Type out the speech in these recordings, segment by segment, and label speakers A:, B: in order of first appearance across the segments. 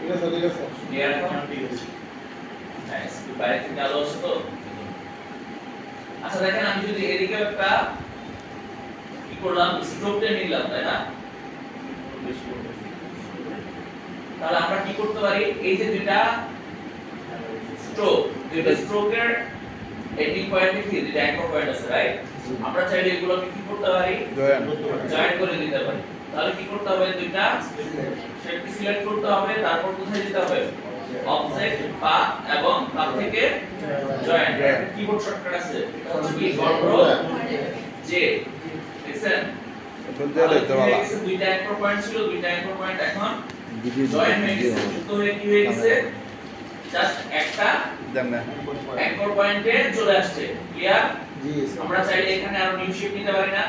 A: Clear এখন হ্যাঁ বাইরে থেকে আলো আসছে তো। আচ্ছা দেখেন আমি যদি এদিকে একটা কি করলাম স্ট্রোকটা নিলাম তাই না, তাহলে আমরা কি করতে পারি এই যে দুইটা স্ট্রোকের এন্ডিং পয়েন্টে কি দুইটা অ্যাঙ্কর পয়েন্ট আছে রাইট, আমরা চাইলে এগুলোকে কি করতে পারি জয়েন করে দিতে পারি। তাহলে কি করতে হবে দুইটা শেপকে সিলেক্ট করতে হবে, তারপর কোথায় যেতে হবে অবজেক্ট পাথ এবং পাথ থেকে জয়েন, কিবোর্ড শর্টকাট আছে এটা হচ্ছে কি কন্ট্রোল জে দেখছেন। দুইটা অ্যাঙ্কর পয়েন্ট ছিল, দুইটা অ্যাঙ্কর পয়েন্ট এখন জয়েন হয়ে গেছে, যুক্ত হয়ে কি হয়ে গেছে জাস্ট একটা অ্যাঙ্কর পয়েন্টে চলে আসছে। ক্লিয়ার? জি স্যার। আমরা চাইলে এখানে আরো নিউ শেপ নিতে পারি না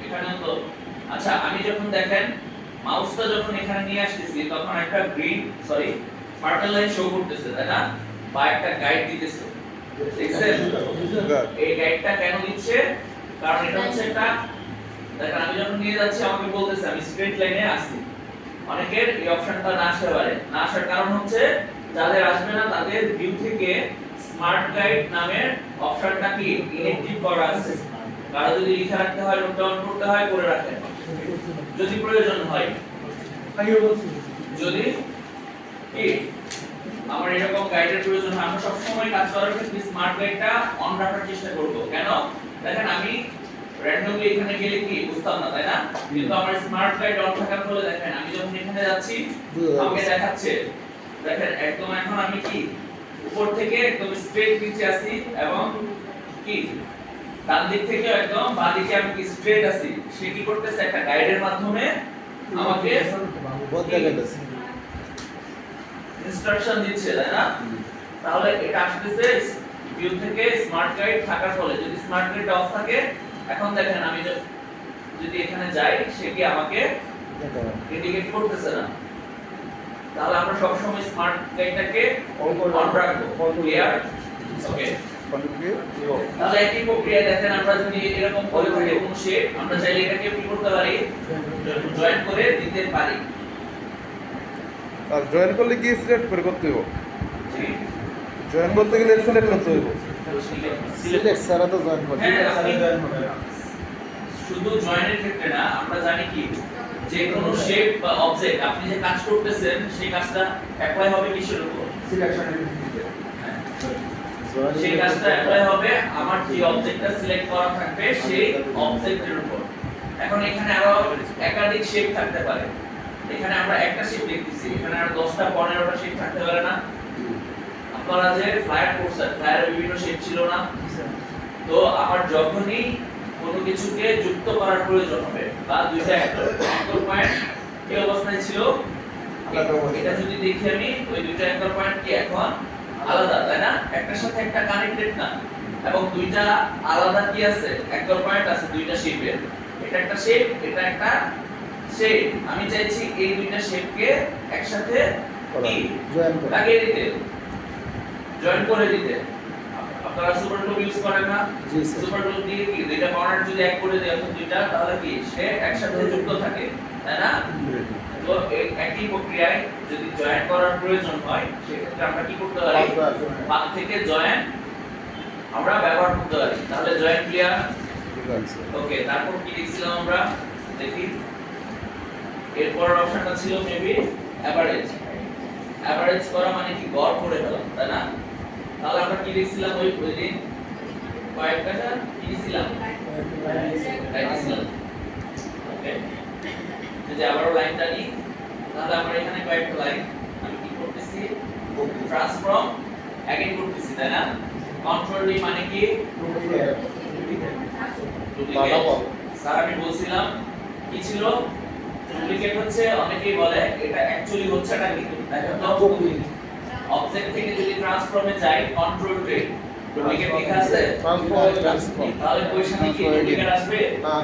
A: এখানেও তো। আচ্ছা আমি যখন দেখেন মাউসটা যখন এখানে নিয়ে আসতেছি তখন একটা পার্পল লাইন শো করতেছে তাই না, বা একটা গাইড দিতেছে দেখছেন। এই গাইডটা কেন দিচ্ছে, কারণ এটা হচ্ছে একটা দেখেন আমি যখন নিয়ে যাচ্ছি আমাকে বলতেছে আমি স্ট্রেট লাইনে আসছি। অনেকের এই অপশনটা না আসতে পারে, না আসার কারণ হচ্ছে যাদের আসবে না তাদের ভিউ থেকে স্মার্ট গাইড নামের অপশনটা কি ইনঅ্যাক্টিভ করা আছে। কারো যদি লিখে রাখতে হয় নোট ডাউন করতে হয় করে রাখেন যদি প্রয়োজন হয়। যদি কি আমার এরকম গাইডের প্রয়োজন হয় আমরা সবসময় কাজ করার ক্ষেত্রে স্মার্ট গাইডটা অন রাখার চেষ্টা করব। কেন দেখেন আমি র‍্যান্ডমলি এখানে গেলে কি বুঝতাম না তাই না, কিন্তু আমার স্মার্ট গাইড অন থাকার ফলে দেখেন আমি যখন এখানে যাচ্ছি আমাকে দেখাচ্ছে দেখেন একদম এখন আমি কি উপর থেকে একদম স্ট্রেট নিচে আছি এবং কি ডান দিক থেকে একদম বাঁ দিকে আমি কি স্ট্রেট আছি। সে কি করতেছে একটা গাইডের মাধ্যমে আমাকে ইনস্ট্রাকশন দিচ্ছে তাই না। তাহলে এটা আসতেছে ভিউ থেকে স্মার্ট গাইড থাকার ফলে। যদি স্মার্ট গাইড অফ থাকে এখন দেখেন আমি যদি এখানে যাই সে কি আমাকে ইন্ডিকেট করতেছে না। তাহলে আমরা সব সময় স্মার্ট গাইডটাকে অন রাখবো। ক্লিয়ার? ওকে তাহলে একই প্রক্রিয়া দেখেন আমরা যদি এরকম করে থাকে কোন শেপ আমরা চাইলে এটাকে কি করতে পারি জয়েন করে দিতে পারি।
B: আর জয়েন করলে কি সিলেক্ট করে করতে হবে?
A: জি
B: জয়েন করতে গেলে সিলেক্ট করতে হবে।
A: সিলেক্ট
B: সারা তো জয়েন করতে
A: শুধু জয়েনের ক্ষেত্রে না আমরা জানি কি যে কোনো শেপ বা অবজেক্ট আপনি যে কাজ করতেছেন সেই কাজটা অ্যাপ্লাই হবে কিসের উপর সিলেকশনের ভিত্তিতে। সেই কাজটা অ্যাপ্লাই হবে আমার যে অবজেক্টটা সিলেক্ট করা থাকবে সেই অবজেক্টের উপর। এখন এখানে আরো একাধিক শেপ থাকতে পারে, এখানে আমরা একটা শেপ দেখতেছি এখানে আর 10টা 15টা শেপ থাকতে পারে না। আপনারা যে ফ্লায়ার করছেন ফ্লায়ারে বিভিন্ন শেপ ছিল না, তো আমার যখনই কোনো কিছুকে যুক্ত করার প্রয়োজন হবে বা দুইটা অ্যাঙ্কর পয়েন্ট এই অবস্থায় ছিল এটা যদি দেখি আমি ওই দুইটা অ্যাঙ্কর পয়েন্ট কি এখন আলাদা তাই না, একটার সাথে একটা কানেক্টেড না এবং দুইটা আলাদা কি আছে অ্যাঙ্কর পয়েন্ট আছে দুইটা শেপের। এটা একটা শেপ এটা একটা শেপ, আমি চাইছি এই দুইটা শেপকে একসাথে কি লাগিয়ে দিতে জয়েন করে দিতে। আপনারা সুপার গ্লু ইউজ করেন না? জি স্যার। সুপার গ্লু দিয়ে কি দুইটা কর্নার যদি এক করে দেই অর্থাৎ দুইটা তাহলে কি সে একসাথে যুক্ত থাকে তাই না। তো এই একই প্রক্রিয়ায় যদি জয়েন করার প্রয়োজন হয় সেক্ষেত্রে আমরা কি করতে পারি পাথ থেকে জয়েন আমরা ব্যবহার করতে পারি। তাহলে জয়েন ক্লিয়ার? ওকে তারপর কি লিখছিলাম আমরা দেখি এরপর অপশনটা ছিল মেবি এভারেজ। এভারেজ করা মানে কি গড় করে ফেলা তাই না। তাহলে আমরা কি লিখছিলাম ওই দিন কয়েকটা কি লিখছিলাম ওকে যদি আবারও লাইনটা নিই তাহলে আমরা এখানে কয়েকটা লাইন আমি কি করতেছি ট্রান্সফর্ম অ্যাগেইন করতেছি তাই না। কন্ট্রোল ডি মানে কি ডুপ্লিকেট। স্যার আমি বলছিলাম কি ছিল ডুপ্লিকেট হচ্ছে অনেকেই বলে এটা অ্যাকচুয়ালি হচ্ছেটা কি দেখেন তো অবজেক্ট থেকে যদি ট্রান্সফর্মে যাই কন্ট্রোল ট্রেড ডুপ্লিকেট লেখা আছে ট্রান্সফর্ম তাহলে কোশ্চেনে কি ডুপ্লিকেট আসবে না।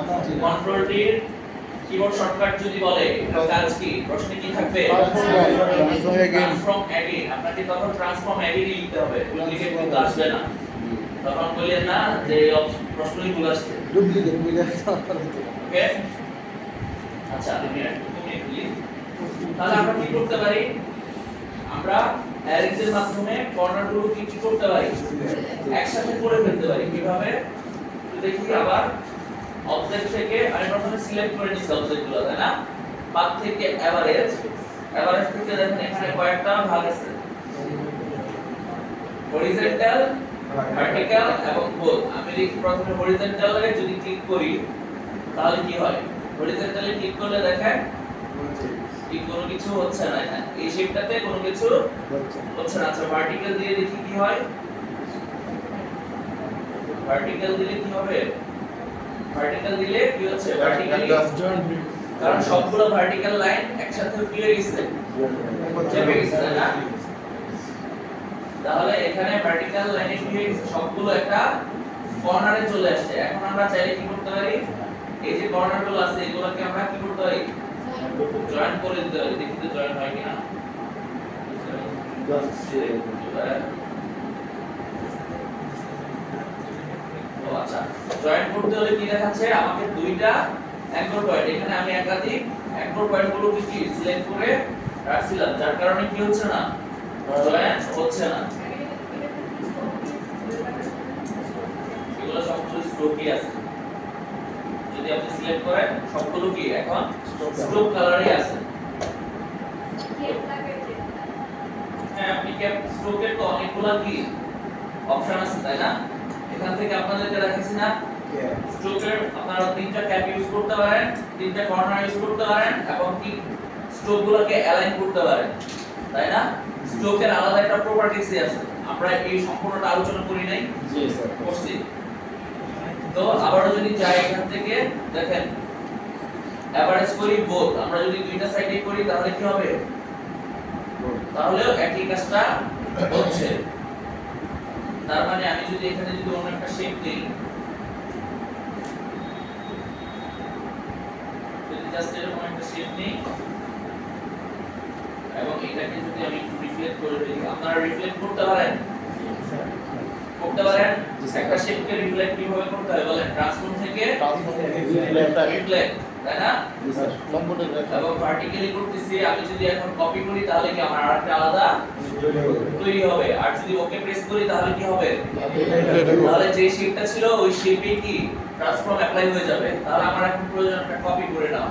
A: কন্ট্রোল টির কিবোর্ড শর্টকাট যদি বলে কাজ কি প্রশ্নে কি থাকবে ট্রান্সফর্ম অ্যাগেইন আপনাকে তখন ট্রান্সফর্ম অ্যাগেইন লিখতে হবে ডুপ্লিকেট কিন্তু আসবে না। তখন বললেন না যে প্রশ্নই ভুল আসছে ডুপ্লিকেট মিলে ওকে। আচ্ছা আমি একটু কমিয়ে দিই তাহলে আমরা কি করতে পারি আমরা অ্যারেঞ্জের মাধ্যমে কর্নারগুলো কি কি করতে পারি একসাথে করে ফেলতে পারি কিভাবে তো দেখি আবার অবজেক্ট থেকে আমি প্রথমে সিলেক্ট করে নিচ্ছি অবজেক্টগুলো তাই না পাথ থেকে এভারেজ থেকে দেখেন এখানে কয়েকটা ভাগ আছে হরিজন্টাল ভার্টিক্যাল এবং বোথ আমি দেখি প্রথমে হরিজন্টালে যদি ক্লিক করি তাহলে কি হয় হরিজন্টালে ক্লিক করলে দেখেন কি কোনো কিছু হচ্ছে না এখানে এই শেপটাতে কোনো কিছু হচ্ছে না আচ্ছা ভার্টিক্যাল দিয়ে দেখি কি হয় ভার্টিক্যাল দিলে কি হবে ভার্টিক্যাল দিলে কি হচ্ছে ভার্টিক্যালি কারণ সবগুলো ভার্টিক্যাল লাইন একসাথে কি হয়ে গেছে চেপে গেছে তাই না তাহলে এখানে ভার্টিক্যাল লাইনে কি হয়ে গেছে সবগুলো একটা কর্নারে চলে আসছে এখন আমরা চাইলে কি করতে পারি এই যে কর্নারগুলো আছে এগুলোকে আমরা কি করতে পারি জয়েন করে দিতে পারি দেখি তো জয়েন হয় কিনা ও আচ্ছা জয়েন করতে হলে কি দেখাচ্ছে আমাকে দুইটা অ্যাঙ্কর পয়েন্ট এখানে আমি একাধিক অ্যাঙ্কর পয়েন্টগুলো কি সিলেক্ট করে রাখছিলাম যার কারণে কি হচ্ছে না জয়েন হচ্ছে না এগুলো সবগুলো স্ট্রোকই আছে যদি আপনি সিলেক্ট করেন সবগুলো কি এখন স্ট্রোক কালারই আছে হ্যাঁ আপনি ক্যাপ স্ট্রোকের তো অনেকগুলো কি অপশন আছে তাই না এখান থেকে আপনাদেরকে দেখাচ্ছি না স্ট্রোকের আপনারা তিনটা ক্যাপ ইউজ করতে পারেন তিনটা কর্নার ইউজ করতে পারেন এবং কি স্ট্রোকগুলোকে অ্যালাইন করতে পারেন তাই না স্ট্রোকের আলাদা একটা প্রপার্টিজ আছে আমরা এই সম্পূর্ণটা আলোচনা করি নাই জি স্যার করছি তো আবারো যদি যাই এখান থেকে দেখেন এভারেজ করি বোথ আমরা যদি দুইটা সাইডে করি তাহলে কি হবে তাহলেও একই কাজটা হচ্ছে তার মানে আমি যদি এখানে যদি অন্য একটা শেপ দেই যদি জাস্ট এরকম একটা শেপ নেই এবং এটাকে যদি আমি একটু রিফ্লেক্ট করে দিই আপনারা রিফ্লেক্ট করতে পারেন একটা শেপকে রিফ্লেক্ট কিভাবে করতে হয় বলেন ট্রান্সফর্ম থেকে রিফ্লেক্ট তাই না এবং ভার্টিক্যালি করতেছি আমি যদি এখন কপি করি তাহলে কি আমার আরেকটা আলাদা তৈরি হবে আর যদি ওকে প্রেস করি তাহলে কি হবে তাহলে যে শেপটা ছিল ওই শেপে কি ট্রান্সফর্ম অ্যাপ্লাই হয়ে যাবে তাহলে আমার এখন প্রয়োজন একটা কপি করে নাও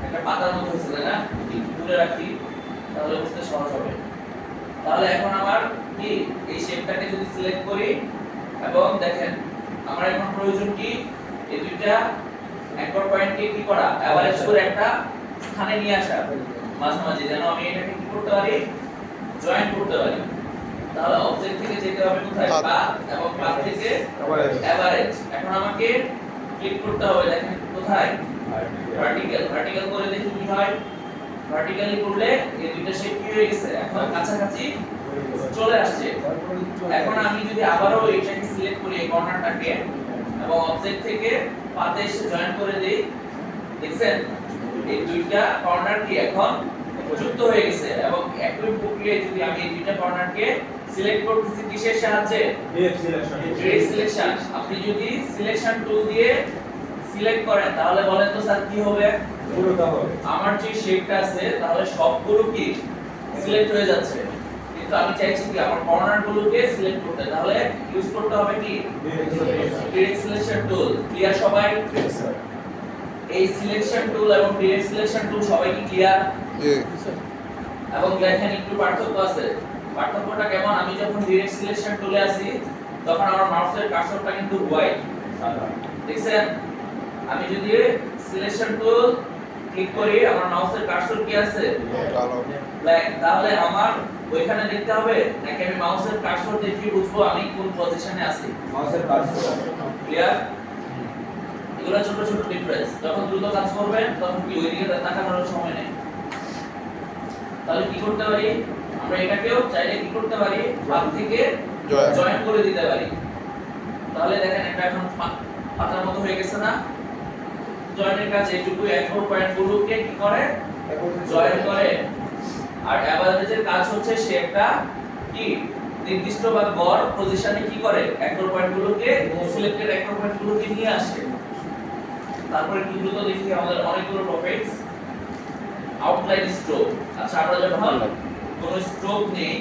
A: একটা পাতার মতো হচ্ছে তাই না একটু দূরে রাখি তাহলে বুঝতে সহজ হবে তাহলে এখন আমার কি এই শেপটাকে যদি সিলেক্ট করি এবং দেখেন আমার এখন প্রয়োজন কি এই দুইটা অ্যাঙ্কর পয়েন্টকে কি করা এভারেজ করে একটা স্থানে নিয়ে আসা মাঝামাঝি যেন আমি এটাকে কি করতে পারি জয়েন করতে পারি তাহলে অবজেক্ট থেকে যেতে হবে কোথায় পাথ এবং পাথ থেকে এভারেজ এখন আমাকে ক্লিক করতে হবে দেখেন কোথায় ভার্টিক্যাল করে দেখি কি হয় ভার্টিক্যালি করলে এই দুইটা শেপ কি হয়ে গেছে এখন কাছাকাছি চলে আসছে এখন আমি যদি আবারো এটাকে সিলেক্ট করি এই কর্নারটাকে এবং অবজেক্ট থেকে পাতে এসে জয়েন করে দেই দেখছেন এই দুইটা কর্নার কি এখন যুক্ত হয়ে গেছে এবং একই প্রক্রিয়ায় যদি আমি এই দুইটা কর্নারকে সিলেক্ট করতেছি কিসের সাহায্যে ডিরেক্ট সিলেকশন আপনি যদি সিলেকশন টুল দিয়ে সিলেক্ট করেন তাহলে বলেন তো স্যার কি হবে পুরোটা হবে আমার যে শেপটা আছে তাহলে সবগুলো কি সিলেক্ট হয়ে যাচ্ছে কিন্তু আমি চাইছি কি আমার কর্নারগুলোকে সিলেক্ট করতে তাহলে ইউজ করতে হবে কি ডিরেক্ট সিলেকশন টুল ক্লিয়ার সবাই স্যার এই সিলেকশন টুল এবং ডিরেক্ট সিলেকশন টুল সবাই কি ক্লিয়ার এবং দেখেন একটু পার্থক্য আছে পার্থক্যটা কেমন আমি যখন ডিরেক্ট সিলেকশন টুলে আসি তখন আমার মাউসের কার্সরটা কিন্তু হোয়াইট দেখছেন আমি যদি সিলেকশন টুল ক্লিক করি আমার মাউসের কার্সর কি আছে ব্ল্যাক তাহলে আমার ওইখানে দেখতে হবে নাকি আমি মাউসের কার্সর দেখে বুঝবো আমি কোন পজিশনে আছি মাউসের কার্সর ক্লিয়ার এগুলো ছোট ছোট ডিফারেন্স যখন দ্রুত কাজ করবেন তখন কি ওইদিকে তাকানোর সময় নেই তাহলে কি করতে পারি আমরা এটাকেও চাইলে কি করতে পারি বাম থেকে জয়েন করে দিতে পারি তাহলে দেখেন এটা এখন পাতার মতো হয়ে গেছে না জয়েনের কাজ এইটুকু অ্যাঙ্কর পয়েন্টগুলোকে কি করে জয়েন করে আর এভারেজের কাজ হচ্ছে সে একটা কি নির্দিষ্ট বা গড় পজিশনে কি করে অ্যাঙ্কর পয়েন্টগুলোকে সিলেক্টেড অ্যাঙ্কর পয়েন্টগুলোকে নিয়ে আসে তারপরে কি দ্রুত দেখি আমাদের অনেকগুলো টপিকস আউটলাইন স্ট্রোক আচ্ছা আমরা যখন কোনো স্ট্রোক নেই